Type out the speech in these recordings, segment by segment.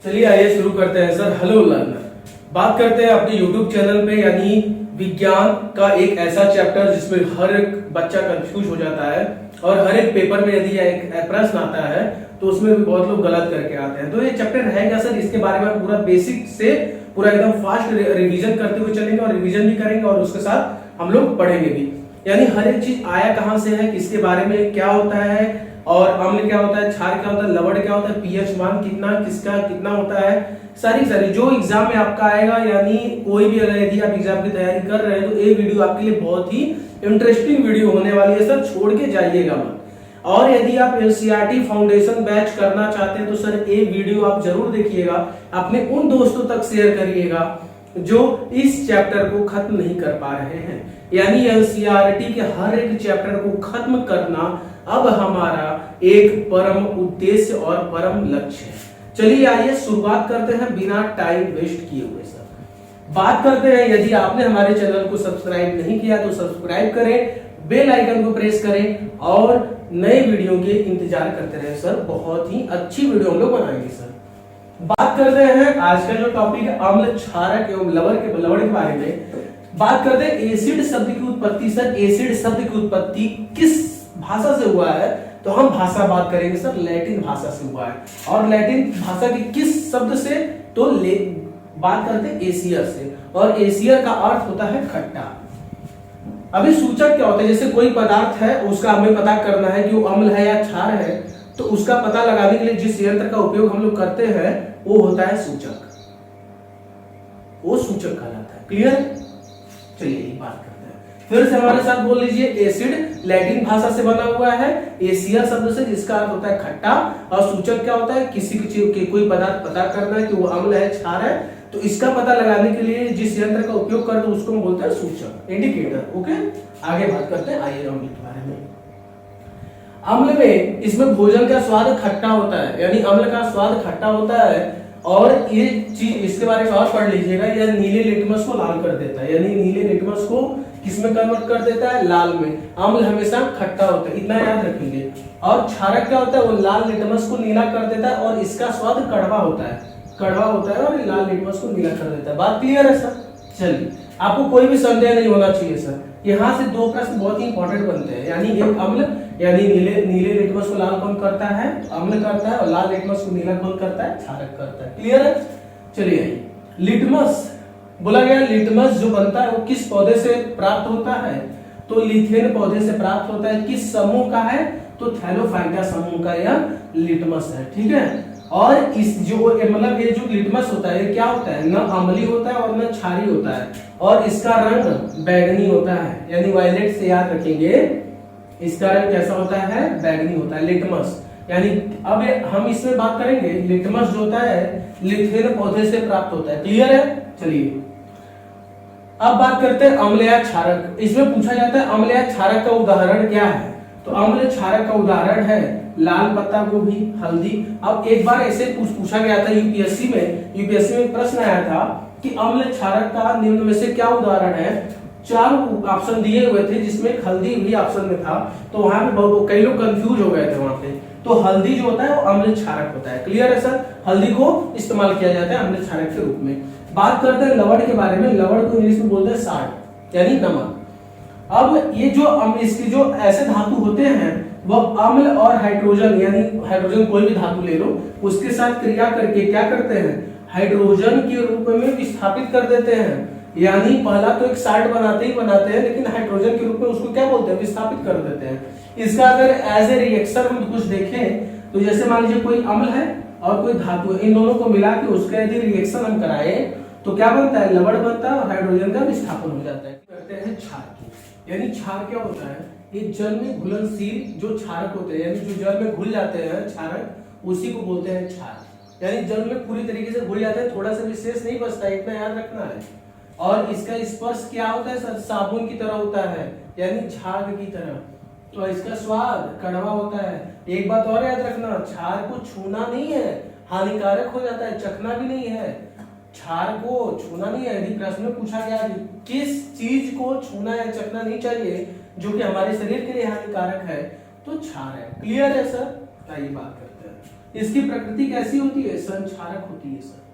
चलिए आइए शुरू करते हैं सर। हेलो लर्नर, बात करते हैं अपने YouTube चैनल पे, यानी विज्ञान का एक ऐसा चैप्टर जिसमें हर एक बच्चा कंफ्यूज हो जाता है और हर एक पेपर में यदि एक प्रश्न आता है तो उसमें भी बहुत लोग गलत करके आते हैं। तो ये चैप्टर रहेगा सर, इसके बारे में पूरा बेसिक से पूरा एकदम फास्ट रिवीजन करते हुए चलेंगे और रिवीजन भी करेंगे और उसके साथ हम लोग पढ़ेंगे भी। यानी हर एक चीज आया कहां से है, किसके बारे में क्या होता है, और अम्ल क्या होता है, क्षार क्या होता है, लवण क्या होता है, पीएच मान कितना किसका कितना होता है, सारी जो एग्जाम में आपका आएगा। यानी कोई भी अगर यदि आप एग्जाम की तैयारी कर रहे हैं तो ये वीडियो आपके लिए बहुत ही इंटरेस्टिंग वीडियो होने वाली है सर, छोड़ के जाइएगा मत। और यदि आप एनसीईआरटी फाउंडेशन बैच करना चाहते हैं तो सर ये वीडियो आप जरूर देखिएगा, अपने उन दोस्तों तक शेयर करिएगा जो इस चैप्टर को खत्म नहीं कर पा रहे हैं। यानी एनसीईआरटी के हर एक चैप्टर को खत्म करना अब हमारा एक परम उद्देश्य और परम लक्ष्य है। चलिए आइए शुरुआत करते हैं बिना टाइम वेस्ट किए हुए सर। बात करते हैं, यदि आपने हमारे चैनल को सब्सक्राइब नहीं किया तो सब्सक्राइब करें, बेल आइकन को प्रेस करें और नए वीडियो के इंतजार करते रहे सर। बहुत ही अच्छी वीडियो हम लोग बनाएंगे सर। बात करते हैं आज का जो टॉपिक है अम्ल, क्षारक एवं लवण के बारे में बात करते हैं। एसिड शब्द की उत्पत्ति सर, एसिड शब्द की उत्पत्ति किस भाषा से हुआ है तो हम भाषा बात करेंगे सर, लैटिन भाषा से हुआ है। और लैटिन भाषा के किस शब्द से तो बात करते हैं एसियर से, और एसियर का अर्थ होता है खट्टा। अभी सूचक क्या होता है, जैसे कोई पदार्थ है उसका हमें पता करना है कि वो अम्ल है या क्षार है, तो उसका पता लगाने के लिए जिस यंत्र का उपयोग हम लोग करते हैं वो होता है सूचक, वो सूचक कहलाता है। क्लियर? चलिए ये बात करते हैं, फिर से हमारे साथ बोल लीजिए। एसिड लैटिन भाषा से बना हुआ है, एसियर शब्द से, जिसका अर्थ होता है खट्टा, और सूचक क्या होता है, किसी चीज के कोई पदार्थ पता करना है कि वो अम्ल है क्षार है, तो इसका पता लगाने के लिए जिस यंत्र का उपयोग करते हैं उसको हम बोलते हैं सूचक, इंडिकेटर। ओके, आगे बात करते हैं, आइए अम्ल के बारे में। अम्ल में इसमें भोजन का स्वाद खट्टा होता है, यानी अम्ल का स्वाद खट्टा होता है। और ये चीज इसके बारे में और पढ़ लीजिएगा, यह नीले लिटमस को लाल कर देता है, यानी नीले लिटमस को किसमें कन्वर्ट कर देता है, लाल में। अम्ल हमेशा खट्टा होता है, इतना याद रखेंगे। और क्षारक क्या होता है, वो लाल लिटमस को नीला कर देता है और इसका स्वाद कड़वा होता है, कड़वा होता है और लाल लिटमस को नीला कर देता है। बात क्लियर है सर? चलिए, आपको कोई भी संदेह नहीं होना चाहिए सर। यहाँ से दो प्रश्न बहुत ही इंपॉर्टेंट बनते हैं, यानी एक अम्ल यानी नीले लिटमस को लाल कौन करता है, अम्ल करता है, और लाल लिटमस को नीला कौन करता है, क्षारक करता है। क्लियर है? चलिए आइए, लिटमस बोला गया, लिटमस जो बनता है वो किस पौधे से प्राप्त होता है, तो लिथेन पौधे से प्राप्त होता है। किस समूह का है, तो थैलोफाइटा समूह का यह लिटमस है। ठीक है, और इस जो मतलब ये जो लिटमस होता है ये क्या होता है, न अम्लीय होता है और न क्षारीय होता है, और इसका रंग बैगनी होता है, यानी वायलेट से याद रखेंगे, इसका रंग कैसा होता है, बैगनी होता है, लिटमस। यानी अब हम इसमें बात करेंगे, लिटमस जो होता है लिथेन पौधे से प्राप्त होता है। क्लियर है? चलिए अब बात करते हैं अम्ल या क्षारक। इसमें पूछा जाता है अम्ल या क्षारक का उदाहरण क्या है, तो अम्ल क्षारक का उदाहरण है लाल पत्ता गोभी, हल्दी। अब एक बार ऐसे पूछा गया था यूपीएससी में प्रश्न आया था कि अम्ल क्षारक का निम्न में से क्या उदाहरण है। 4 ऑप्शन दिए हुए थे जिसमें हल्दी भी ऑप्शन में था, तो वहां पे कई लोग कंफ्यूज हो गए थे वहां पे। तो हल्दी जो होता है वो अम्ल क्षारक होता है। क्लियर है सर? हल्दी को इस्तेमाल किया जाता है अम्ल क्षारक के रूप में। बात करते हैं लवण के बारे में। लवण को इंग्लिश में बोलते हैं साल्ट, यानी नमक। अब ये जो इसके जो ऐसे धातु होते हैं वो अम्ल और हाइड्रोजन, यानी हाइड्रोजन कोई भी धातु ले लो, उसके साथ क्रिया करके क्या करते हैं, हाइड्रोजन के रूप में विस्थापित कर देते हैं। यानी पहला तो एक साल्ट बनाते हैं, लेकिन हाइड्रोजन के रूप में उसको क्या बोलते हैं, विस्थापित कर देते हैं। इसका अगर एज ए रिएक्शन हम कुछ देखें तो जैसे मान लीजिए कोई अम्ल है और कोई धातु है, इन दोनों को मिला के उसका यदि रिएक्शन हम कराए तो क्या बनता है, लवण बनता है और हाइड्रोजन का विस्थापन हो जाता है। करते हैं क्षार की, यानी क्षार क्या होता है, ये जल में घुलनशील जो क्षारक होते हैं, यानी जो जल में घुल जाते हैं क्षारक, उसी को बोलते हैं क्षार। यानी जल में पूरी तरीके से घुल जाते हैं, थोड़ा सा विशेष नहीं बचता है, इतना याद रखना है। और इसका स्पर्श क्या होता है सर, साबुन की तरह होता है, यानी झाग की तरह। तो इसका स्वाद कड़वा होता है। एक बात और याद रखना, क्षार को छूना नहीं है, हानिकारक हो जाता है, चखना भी नहीं है। क्षार को छूना नहीं है। यदि प्रश्न में पूछा गया किस चीज को छूना या चखना नहीं चाहिए जो कि हमारे शरीर के लिए हानिकारक है, तो क्षार है। क्लियर है सर? आइए बात करते हैं। इसकी प्रकृति कैसी होती है? संक्षारक होती है सर।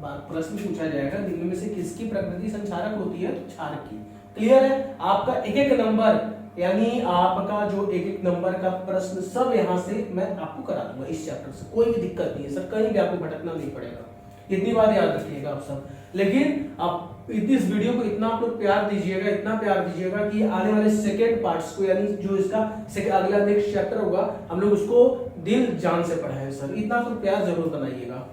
बात प्रश्न पूछा जाएगा निम्न में से किसकी प्रकृति संक्षारक होती है? तो क्षारक की। क्लियर है? आपका एक एक नंबर, यानी आपका जो एक एक नंबर का प्रश्न सब यहाँ से मैं आपको करा दूंगा इस चैप्टर से, कोई भी दिक्कत नहीं है सर, कहीं भी आपको भटकना नहीं पड़ेगा। इतनी बात याद रखिएगा आप सब। लेकिन आप इस वीडियो को इतना आप लोग प्यार दीजिएगा, इतना प्यार दीजिएगा कि आने वाले सेकेंड पार्ट्स को, यानी जो इसका अगला नेक्स्ट चैप्टर होगा, हम लोग उसको दिल जान से पढ़ाएं सर। इतना तो प्यार जरूर बनाइएगा।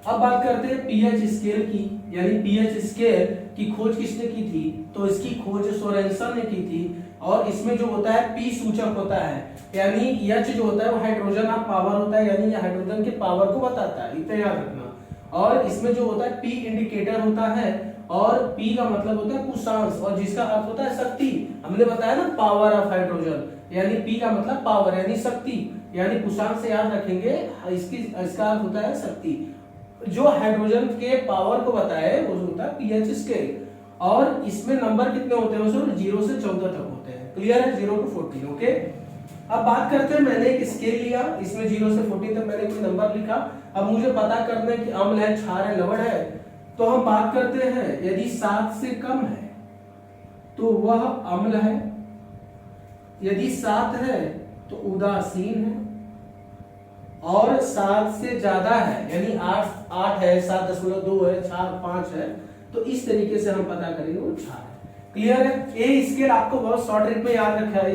अब बात करते हैं पीएच स्केल की, यानी पीएच स्केल की खोज किसने की थी? तो इसकी खोज सोरेनसन ने की थी। और इसमें जो होता है पी सूचक होता है, यानी एच जो होता है वो हाइड्रोजन ऑफ पावर होता है, यानी ये हाइड्रोजन के पावर को बताता है, इतना याद रखना। और इसमें जो होता है पी इंडिकेटर होता है, और पी का मतलब होता है कुशांश, और जिसका अर्थ होता है शक्ति। हमने बताया ना पावर ऑफ हाइड्रोजन, यानी पी का मतलब पावर यानी शक्ति, यानी कुशांश से याद रखेंगे इसका अर्थ होता है शक्ति। जो हाइड्रोजन के पावर को बताए वो होता है पीएच स्केल। और इसमें नंबर कितने होते हैं? सर 0 से 14 तक होते हैं। क्लियर है? 0 to 14। ओके, अब बात करते हैं, मैंने एक स्केल लिया, इसमें 0 से 14 तक मैंने कोई नंबर लिखा। अब मुझे पता करना है कि अम्ल है, क्षार है, लवण है। तो हम बात करते हैं यदि 7 से कम है तो वह अम्ल है, यदि 7 है तो उदासीन है, और 7 से ज्यादा है यानी 8 है, 7.2 है, 4, 5 है, तो इस तरीके से हम पता करेंगे वो क्षार है। क्लियर है? ये स्केल आपको बहुत शॉर्ट ट्रिक में याद रखा है,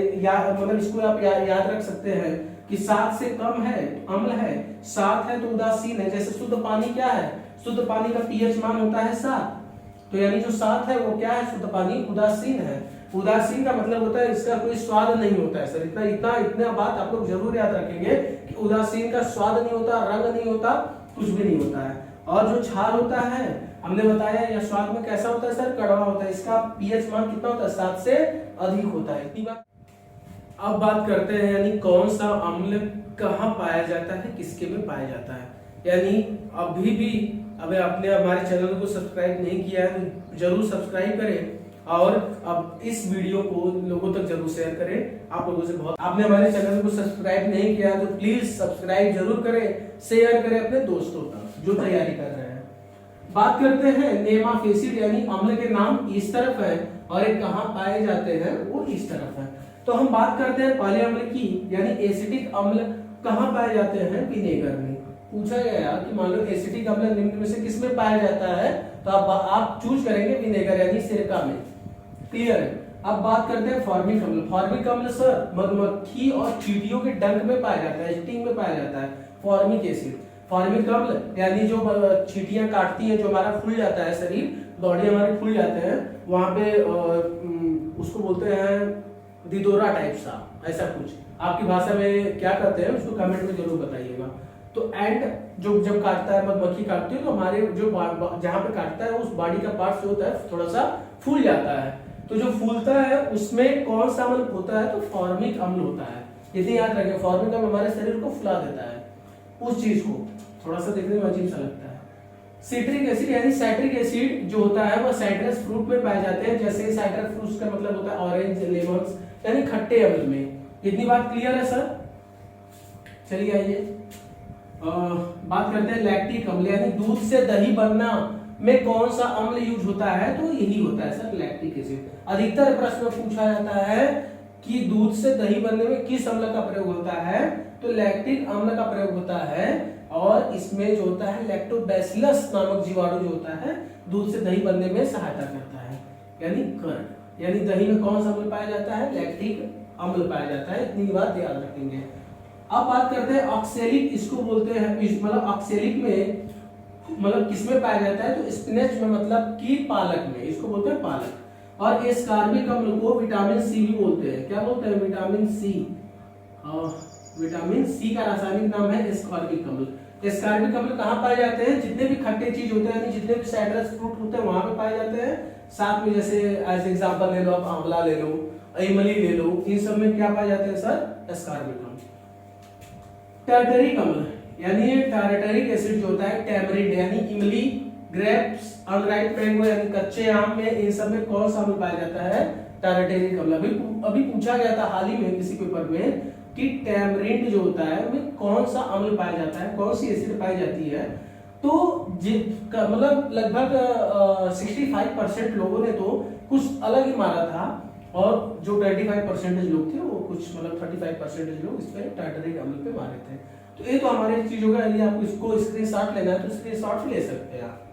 मतलब इसको आप याद रख सकते हैं कि 7 से कम है तो अम्ल है, 7 है तो उदासीन है। जैसे शुद्ध पानी क्या है? शुद्ध पानी का पीएच मान होता है 7, तो यानी जो 7 है वो क्या है? शुद्ध पानी उदासीन है। उदासीन का मतलब होता है इसका कोई स्वाद नहीं होता है सर। इतना बात आप लोग जरूर याद रखेंगे कि उदासीन का स्वाद नहीं होता, रंग नहीं होता, कुछ भी नहीं होता है। और जो क्षार होता है हमने बताया यह स्वाद में कैसा होता है सर? कड़वा होता है। इसका पीएच मान कितना होता है? 7 से अधिक होता है। इतनी बात। अब बात करते हैं यानी कौन सा अम्ल कहाँ पाया जाता है, किसके में पाया जाता है। यानी अभी भी अगर आपने हमारे चैनल को सब्सक्राइब नहीं किया है तो जरूर सब्सक्राइब करें, और अब इस वीडियो को लोगों तक जरूर शेयर करें। आप लोगों से बहुत, आपने हमारे चैनल को सब्सक्राइब नहीं किया तो प्लीज सब्सक्राइब जरूर करें, शेयर करें अपने दोस्तों तक जो तैयारी कर रहे हैं। बात करते हैं नेम ऑफ एसिड, यानी अम्ल के नाम इस तरफ है और एक कहाँ पाए जाते हैं वो इस तरफ है। तो हम बात करते हैं पहले अम्ल की, यानी एसिटिक अम्ल कहाँ पाए जाते हैं? विनेगर में। पूछा गया कि मान लो एसिटिक अम्ल निम्न में से किस में पाया जाता है, तो आप चूज करेंगे विनेगर यानी सिरका में। क्लियर है? अब बात करते हैं फॉर्मिक अम्ल। फॉर्मिक अम्ल सर मधुमक्खी और चींटियों के डंक में पाया जाता है, स्टिंग में पाया जाता है फॉर्मिक एसिड। फॉर्मिक अम्ल यानी जो चींटियां काटती हैं, जो हमारा फूल जाता है शरीर, बॉडी हमारे फूल जाते हैं, वहां पे उसको बोलते हैं दिदोरा टाइप सा, ऐसा कुछ। आपकी भाषा में क्या कहते हैं उसको कमेंट में जरूर बताइएगा। तो एंड जो जब काटता है, मधुमक्खी काटती है, तो हमारे जो जहां पे काटता है उस बॉडी का पार्ट जो होता है थोड़ा सा फूल जाता है। तो जो फूलता है उसमें कौन सा अम्ल होता है? तो फॉर्मिक अम्ल होता है। इतनी याद रखें, फॉर्मिक अम्ल हमारे शरीर को फुला देता है, उस चीज को थोड़ा सा देखने में अजीब सा लगता है। सिट्रिक एसिड यानी साइट्रिक एसिड जो होता है वह साइट्रस फ्रूट में पाए जाते हैं। जैसे साइट्रस फ्रूट का मतलब होता है ऑरेंज, लेमन्स, यानी खट्टे अम्ल में। इतनी बात क्लियर है सर? चलिए आइए बात करते हैं लैक्टिक अम्ल, यानी दूध से दही बनना में कौन सा अम्ल यूज होता है? तो यही होता है सर लैक्टिक एसिड। अधिकतर प्रश्न पूछा जाता है कि दूध से दही बनने में किस अम्ल का प्रयोग होता है? तो लैक्टिक अम्ल का प्रयोग होता है। और इसमें जो होता है लैक्टोबैसिलस नामक जीवाणु जो होता है दूध से दही बनने में सहायता करता है, यानी कर्ड। यानी दही में कौन सा अम्ल पाया जाता है? लैक्टिक अम्ल पाया जाता है। इतनी बात याद रखेंगे। अब बात करते हैं ऑक्सैलिक, इसको बोलते हैं, मतलब ऑक्सैलिक में मतलब किसमें पाया जाता है? तो स्पिनच में, मतलब कि पालक में, इसको बोलते हैं पालक। और एस्कार्बिक अम्ल को विटामिन सी भी बोलते हैं। क्या बोलते हैं? Vitamin C. विटामिन सी का रासायनिक नाम है एस्कार्बिक अम्ल। एस्कार्बिक अम्ल कहाँ पाए जाते हैं? जितने भी खट्टे चीज होते हैं, यानी जितने भी साइट्रस फ्रूट होते हैं वहां पे पाए जाते हैं। साथ में जैसे एज एग्जांपल ले लो आप, आंवला ले लो, इमली ले लो, इन सब में क्या पाए जाते हैं सर? एस्कार्बिक अम्ल। टार्टरिक अम्ल यानी टार्टरिक एसिड जो होता है टैमरिंड यानी इमली, ग्रेप्स, अनराइप मैंगो यानी कच्चे आम में, इन सब में कौन सा अम्ल पाया जाता है? टार्टरिक अम्ल। अभी पूछा गया था हाल ही में किसी पेपर में, कि टैमरिंड जो होता है उसमें कौन सा अम्ल पाया जाता है, कौन सी एसिड पाई जाती है। तो मतलब लगभग 65% लोगों ने तो कुछ अलग ही मारा था, और जो 25% लोग थे वो कुछ मतलब 35% लोग इस पे टार्टरिक अम्ल पे मारे थे। तो ये तो हमारी चीज होगा, यदि आपको इसको स्क्रीनशॉट लेना है तो स्क्रीनशॉट ले सकते हैं आप।